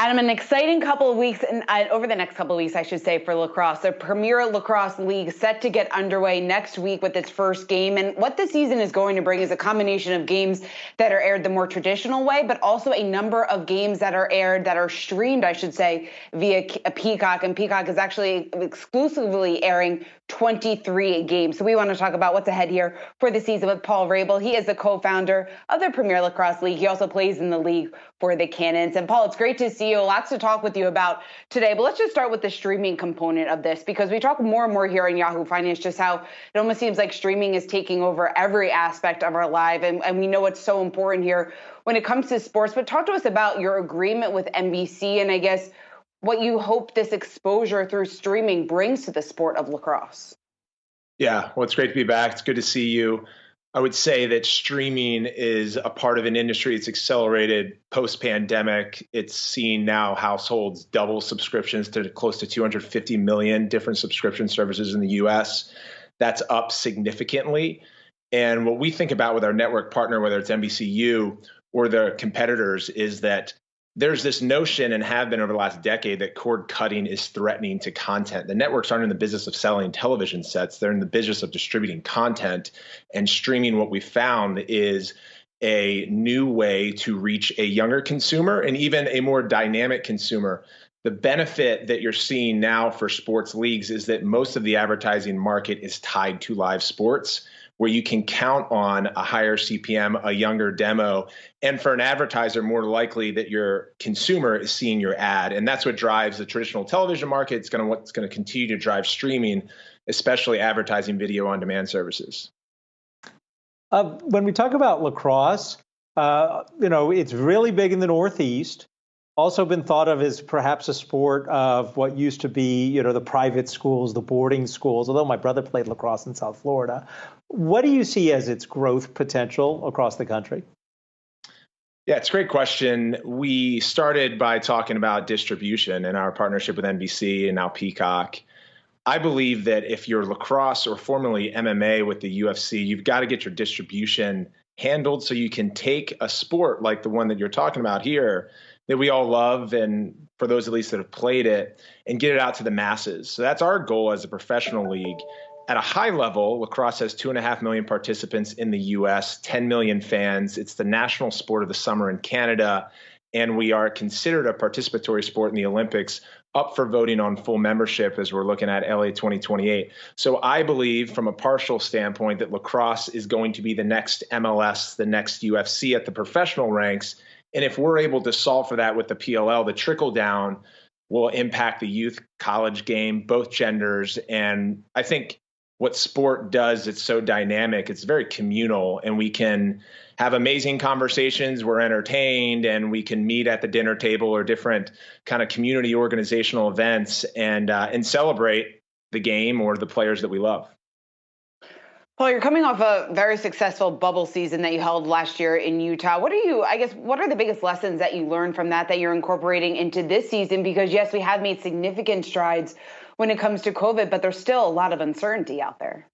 Adam, an exciting couple of weeks, and over the next couple of weeks, I should say, for lacrosse. The Premier Lacrosse League set to get underway next week with its first game. And what this season is going to bring is a combination of games that are aired the more traditional way, but also a number of games that are aired, that are streamed, I should say, via Peacock. And Peacock is actually exclusively airing 23 games. So we want to talk about what's ahead here for the season with Paul Rabil. He is the co-founder of the Premier Lacrosse League. He also plays in the league for the Cannons. And Paul, it's great to see you. Lots to talk with you about today. But let's just start with the streaming component of this, because we talk more and more here in Yahoo Finance just how it almost seems like streaming is taking over every aspect of our life. And we know it's so important here when it comes to sports. But talk to us about your agreement with NBC and I guess what you hope this exposure through streaming brings to the sport of lacrosse. Yeah, well, it's great to be back. It's good to see you. I would say that streaming is a part of an industry that's accelerated post-pandemic. It's seen now households double subscriptions to close to 250 million different subscription services in the US. That's up significantly. And what we think about with our network partner, whether it's NBCU or their competitors, is that there's this notion, and have been over the last decade, that cord cutting is threatening to content. The networks aren't in the business of selling television sets. They're in the business of distributing content, and streaming, what we found, is a new way to reach a younger consumer and even a more dynamic consumer. The benefit that you're seeing now for sports leagues is that most of the advertising market is tied to live sports, where you can count on a higher CPM, a younger demo, and for an advertiser, more likely that your consumer is seeing your ad. And that's what drives the traditional television market. It's what's going to continue to drive streaming, especially advertising video on demand services. When we talk about lacrosse, it's really big in the Northeast. Also been thought of as perhaps a sport of what used to be, the private schools, the boarding schools, although my brother played lacrosse in South Florida. What do you see as its growth potential across the country? Yeah, it's a great question. We started by talking about distribution and our partnership with NBC and now Peacock. I believe that if you're lacrosse or formerly MMA with the UFC, you've got to get your distribution handled so you can take a sport like the one that you're talking about here, that we all love, and for those at least that have played it, and get it out to the masses. So that's our goal as a professional league. At a high level, lacrosse has 2.5 million participants in the US, 10 million fans. It's the national sport of the summer in Canada, and we are considered a participatory sport in the Olympics, up for voting on full membership as we're looking at LA 2028. So I believe from a partial standpoint that lacrosse is going to be the next MLS, the next UFC at the professional ranks. And if we're able to solve for that with the PLL, the trickle down will impact the youth college game, both genders. And I think what sport does, it's so dynamic, it's very communal, and we can have amazing conversations, we're entertained, and we can meet at the dinner table or different kind of community organizational events and celebrate the game or the players that we love. Paul, you're coming off a very successful bubble season that you held last year in Utah. What are the biggest lessons that you learned from that you're incorporating into this season? Because yes, we have made significant strides when it comes to COVID, but there's still a lot of uncertainty out there.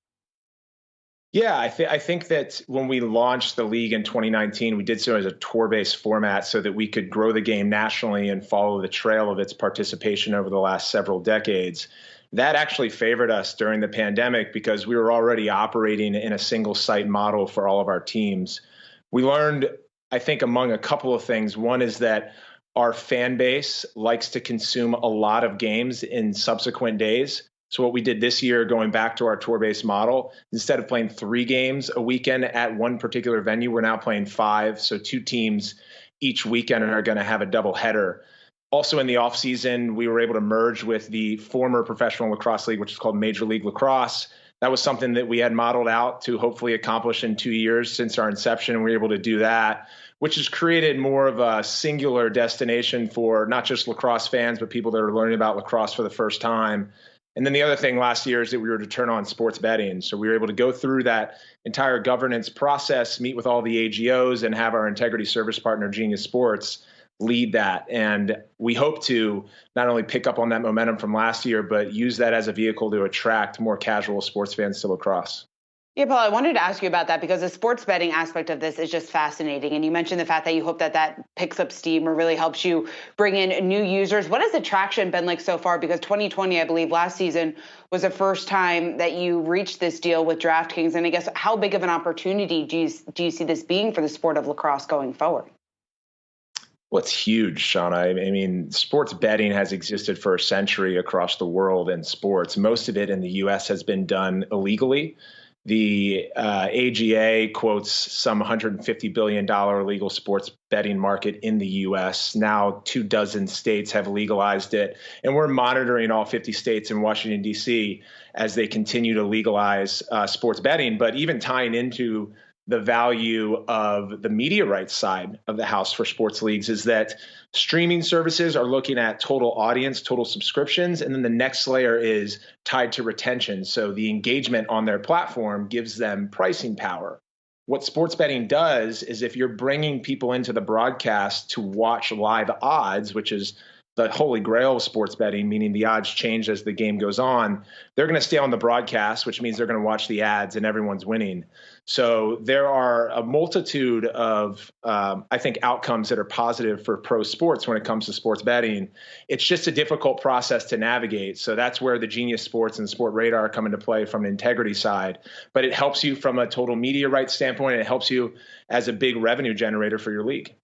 Yeah, I think that when we launched the league in 2019, we did so as a tour-based format so that we could grow the game nationally and follow the trail of its participation over the last several decades. That actually favored us during the pandemic because we were already operating in a single site model for all of our teams. We learned, I think, among a couple of things. One is that our fan base likes to consume a lot of games in subsequent days. So what we did this year, going back to our tour-based model, instead of playing 3 games a weekend at one particular venue, we're now playing 5. So 2 teams each weekend are going to have a double header. Also in the offseason, we were able to merge with the former Professional Lacrosse League, which is called Major League Lacrosse. That was something that we had modeled out to hopefully accomplish in 2 years since our inception, and we were able to do that, which has created more of a singular destination for not just lacrosse fans, but people that are learning about lacrosse for the first time. And then the other thing last year is that we were to turn on sports betting. So we were able to go through that entire governance process, meet with all the AGOs, and have our integrity service partner, Genius Sports, lead that. And we hope to not only pick up on that momentum from last year, but use that as a vehicle to attract more casual sports fans to lacrosse. Yeah, Paul, I wanted to ask you about that because the sports betting aspect of this is just fascinating. And you mentioned the fact that you hope that that picks up steam or really helps you bring in new users. What has the traction been like so far? Because 2020, I believe last season was the first time that you reached this deal with DraftKings. And I guess how big of an opportunity do you see this being for the sport of lacrosse going forward? Well, it's huge, Shauna. I mean, sports betting has existed for a century across the world in sports. Most of it in the U.S. has been done illegally. The AGA quotes some $150 billion illegal sports betting market in the U.S. Now, 24 states have legalized it, and we're monitoring all 50 states and Washington, D.C. as they continue to legalize sports betting. But even tying into the value of the media rights side of the house for sports leagues is that streaming services are looking at total audience, total subscriptions, and then the next layer is tied to retention. So the engagement on their platform gives them pricing power. What sports betting does is if you're bringing people into the broadcast to watch live odds, which is the holy grail of sports betting, meaning the odds change as the game goes on, they're going to stay on the broadcast, which means they're going to watch the ads and everyone's winning. So there are a multitude of, I think, outcomes that are positive for pro sports when it comes to sports betting. It's just a difficult process to navigate. So that's where the Genius Sports and Sport Radar come into play from an integrity side. But it helps you from a total media rights standpoint. And it helps you as a big revenue generator for your league.